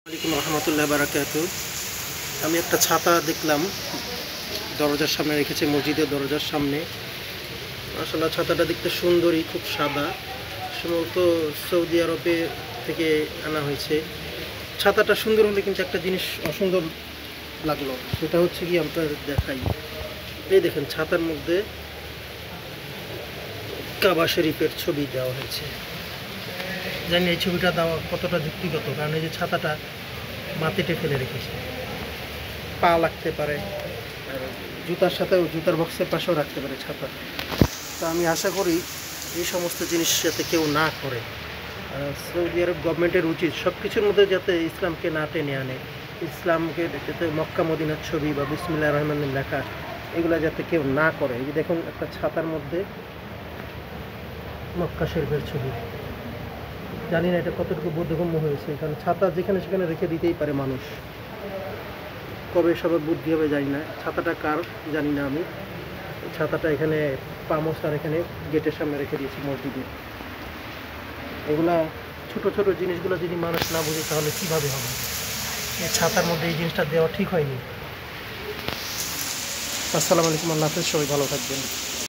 আলাইকুম রহমতুল্লাহ বারাকাতু। আমি একটা ছাতা দেখলাম দরজার সামনে রেখেছে, মসজিদের দরজার সামনে। আসলে ছাতাটা দেখতে সুন্দরই, খুব সাদা, সম্ভবত সৌদি আরবে থেকে আনা হয়েছে। ছাতাটা সুন্দর হলে কিন্তু একটা জিনিস অসুন্দর লাগলো, সেটা হচ্ছে কি আপনার দেখাই। এই দেখেন, ছাতার মধ্যে কাবা শরীফের ছবি দেওয়া হয়েছে। জানি এই ছবিটা দেওয়া কতটা যুক্তিগত, কারণ এই যে ছাতাটা মাটিতে ফেলে রেখেছে, পা লাগতে পারে, আর জুতার সাথেও, জুতার বক্সের পাশেও রাখতে পারে ছাতা। তো আমি আশা করি এই সমস্ত জিনিস যাতে কেউ না করে। সৌদি আরব গভর্নমেন্টের উচিত সব কিছুর মধ্যে যাতে ইসলামকে না টেনে আনে, ইসলামকে যাতে মক্কা মদিনার ছবি বা বিসমিল্লাহির রহমানির লেখা এগুলো যাতে কেউ না করে। এই যে দেখুন, একটা ছাতার মধ্যে মক্কা শরীফের ছবি। জানি না এটা কতটুকু বোধগম্য হয়েছে, কারণ ছাতা যেখানে সেখানে রেখে দিতেই পারে মানুষ, কবে সবার বুদ্ধি হবে জানি না। ছাতাটা কার জানি না আমি। ছাতাটা এখানে পামোসার এখানে গেটের সামনে রেখে দিয়েছি মসজিদে। এগুলা ছোট ছোট জিনিসগুলো যদি মানুষ না বুঝে তাহলে কীভাবে হবে? এই ছাতার মধ্যে এই জিনিসটা দেওয়া ঠিক হয়নি। আসসালামু আলাইকুম, আল্লাহ হাফেজ, সবাই ভালো থাকবেন।